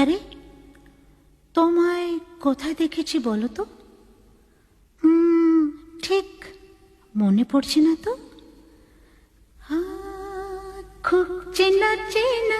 আরে, তোমায় কোথায় দেখেছি বলো তো? ঠিক মনে পড়ছে না তো। খুব চেনা চেনা